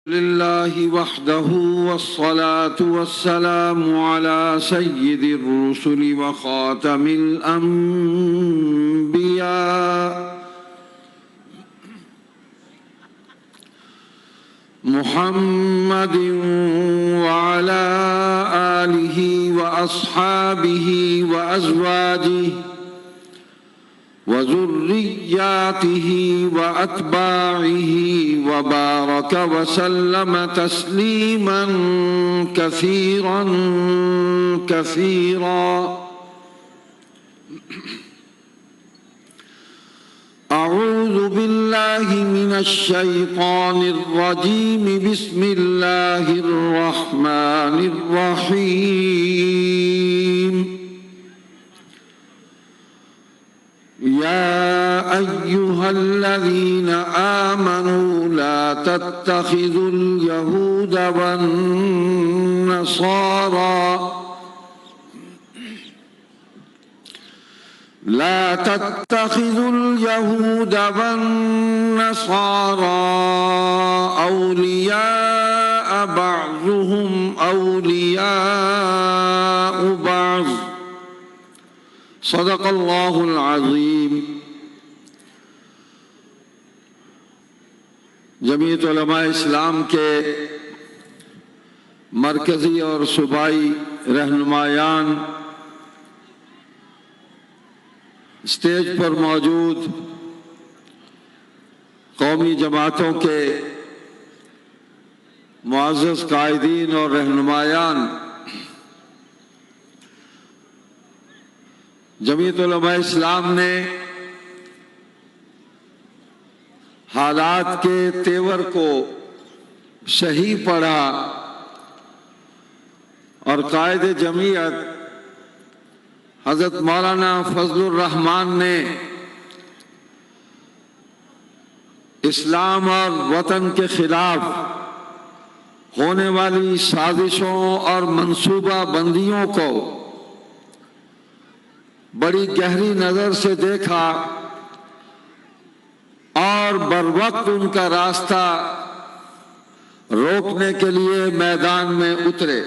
لله وحده والصلاة والسلام على سيد الرسل وخاتم الأنبياء محمد وعلى آله وأصحابه وأزواجه وذرياته وأتباعه وبارك وسلم تسليما كثيرا كثيرا. أعوذ بالله من الشيطان الرجيم. بسم الله الرحمن الرحيم. يا أيها الذين آمنوا لا تتخذوا اليهود والنصارى أولياء بعضهم أولياء بعض. صدق اللہ العظیم. جمعیت علماء اسلام کے مرکزی اور صوبائی رہنمایان، اسٹیج پر موجود قومی جماعتوں کے معزز قائدین اور رہنمایان، جمعیت علماء اسلام نے حالات کے تیور کو صحیح پڑھا اور قائد جمعیت حضرت مولانا فضل الرحمان نے اسلام اور وطن کے خلاف ہونے والی سازشوں اور منصوبہ بندیوں کو بڑی گہری نظر سے دیکھا اور بروقت ان کا راستہ روکنے کے لیے میدان میں اترے.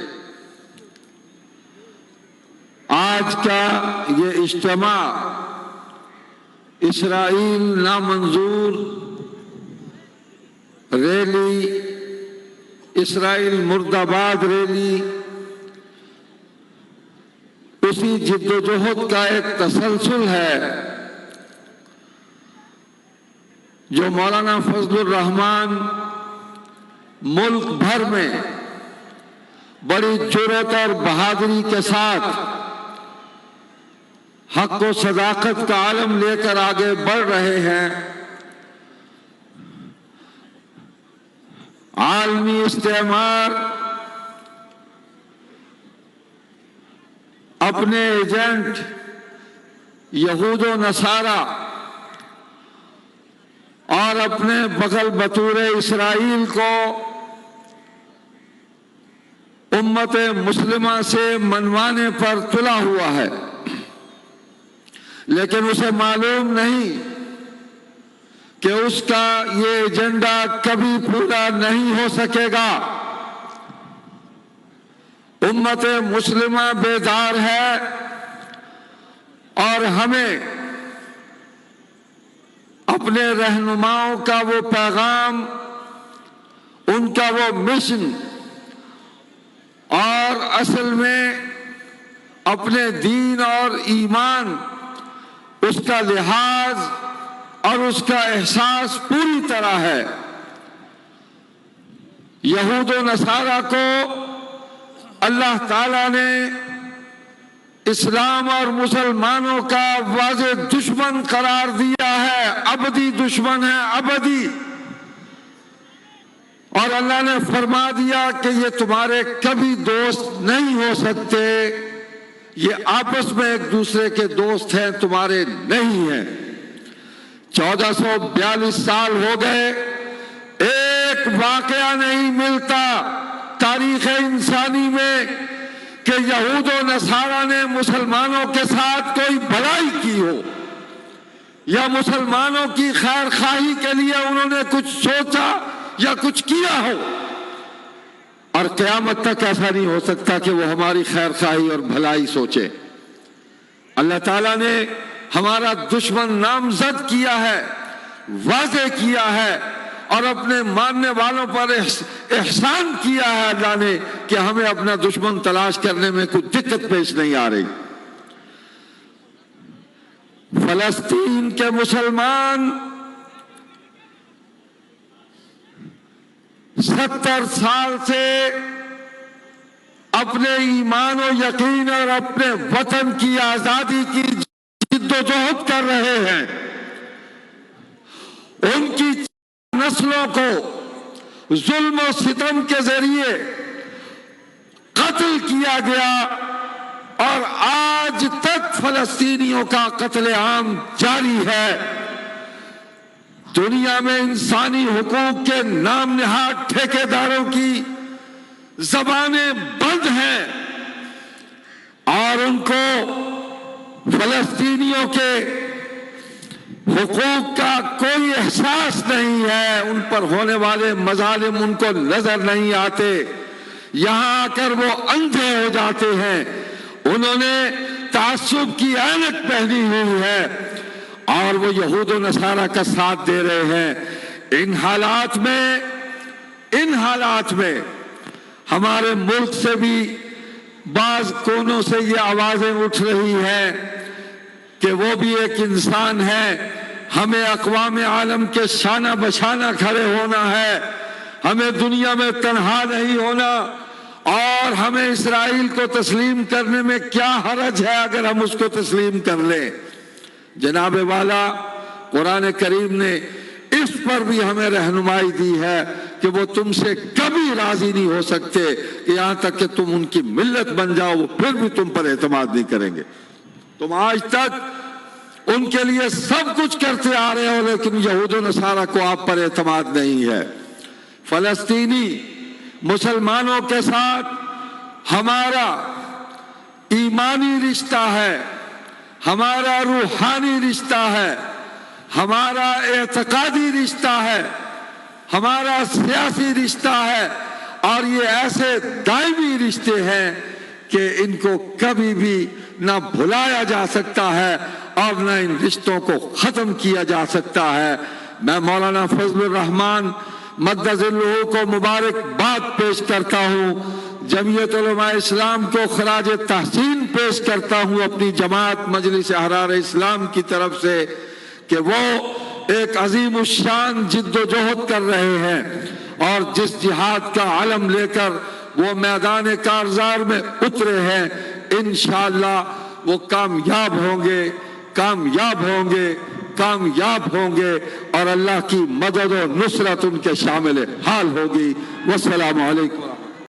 آج کا یہ اجتماع اسرائیل نامنظور ریلی، اسرائیل مرد آباد ریلی، اسی جد و جہد کا ایک تسلسل ہے جو مولانا فضل الرحمان ملک بھر میں بڑی جرأت اور بہادری کے ساتھ حق و صداقت کا عالم لے کر آگے بڑھ رہے ہیں. عالمی استعمار اپنے ایجنٹ یہود و نصارہ اور اپنے بغل بطور اسرائیل کو امت مسلمہ سے منوانے پر تلا ہوا ہے، لیکن اسے معلوم نہیں کہ اس کا یہ ایجنڈا کبھی پورا نہیں ہو سکے گا. امت مسلمہ بیدار ہے اور ہمیں اپنے رہنماؤں کا وہ پیغام، ان کا وہ مشن اور اصل میں اپنے دین اور ایمان، اس کا لحاظ اور اس کا احساس پوری طرح ہے. یہود و نصارہ کو اللہ تعالیٰ نے اسلام اور مسلمانوں کا واضح دشمن قرار دیا ہے، ابدی دشمن ہے، ابدی. اور اللہ نے فرما دیا کہ یہ تمہارے کبھی دوست نہیں ہو سکتے، یہ آپس میں ایک دوسرے کے دوست ہیں، تمہارے نہیں ہیں. 1442 سال ہو گئے، ایک واقعہ نہیں ملتا تاریخ انسانی میں کہ یہود و نصارہ نے مسلمانوں کے ساتھ کوئی بھلائی کی ہو یا مسلمانوں کی خیر خواہی کے لیے انہوں نے کچھ سوچا یا کچھ کیا ہو. اور قیامت تک ایسا نہیں ہو سکتا کہ وہ ہماری خیر خواہی اور بھلائی سوچے۔ اللہ تعالیٰ نے ہمارا دشمن نامزد کیا ہے، واضح کیا ہے، اور اپنے ماننے والوں پر احسان کیا ہے اللہ نے کہ ہمیں اپنا دشمن تلاش کرنے میں کوئی دقت پیش نہیں آ رہی۔ فلسطین کے مسلمان 70 سال سے اپنے ایمان و یقین اور اپنے وطن کی آزادی کی جد و جہد کر رہے ہیں۔ ان کی نسلوں کو ظلم و ستم کے ذریعے قتل کیا گیا، اور آج تک فلسطینیوں کا قتل عام جاری ہے۔ دنیا میں انسانی حقوق کے نام نہاد ٹھیکیداروں کی زبانیں بند ہیں، اور ان کو فلسطینیوں کے حقوق کا کوئی احساس نہیں ہے۔ ان پر ہونے والے مظالم ان کو نظر نہیں آتے، یہاں آ کر وہ اندھے ہو جاتے ہیں۔ انہوں نے تعصب کی عینک پہنی ہوئی ہے، اور وہ یہود و نصارہ کا ساتھ دے رہے ہیں۔ ان حالات میں ہمارے ملک سے بھی بعض کونوں سے یہ آوازیں اٹھ رہی ہیں کہ وہ بھی ایک انسان ہے، ہمیں اقوام عالم کے شانہ بشانہ کھڑے ہونا ہے، ہمیں دنیا میں تنہا نہیں ہونا، اور ہمیں اسرائیل کو تسلیم کرنے میں کیا حرج ہے اگر ہم اس کو تسلیم کر لیں۔ جناب والا قرآن کریم نے اس پر بھی ہمیں رہنمائی دی ہے کہ وہ تم سے کبھی راضی نہیں ہو سکتے کہ یہاں تک کہ تم ان کی ملت بن جاؤ، وہ پھر بھی تم پر اعتماد نہیں کریں گے۔ تم آج تک ان کے لیے سب کچھ کرتے آ رہے ہو، لیکن یہود و نصارہ کو آپ پر اعتماد نہیں ہے۔ فلسطینی مسلمانوں کے ساتھ ہمارا ایمانی رشتہ ہے، ہمارا روحانی رشتہ ہے، ہمارا اعتقادی رشتہ ہے، ہمارا سیاسی رشتہ ہے، اور یہ ایسے دائمی رشتے ہیں کہ ان کو کبھی بھی نہ بھلایا جا سکتا ہے اور نہ ان رشتوں کو ختم کیا جا سکتا ہے۔ میں مولانا فضل الرحمان مد ظلہ کو مبارکباد پیش کرتا ہوں، جمعیت علماء اسلام کو خراج تحسین پیش کرتا ہوں اپنی جماعت مجلس احرار اسلام کی طرف سے کہ وہ ایک عظیم الشان جد و جہد کر رہے ہیں، اور جس جہاد کا علم لے کر وہ میدان کارزار میں اترے ہیں، انشاءاللہ وہ کامیاب ہوں گے، کامیاب ہوں گے، کامیاب ہوں گے، اور اللہ کی مدد و نصرت ان کے شامل حال ہوگی۔ والسلام علیکم۔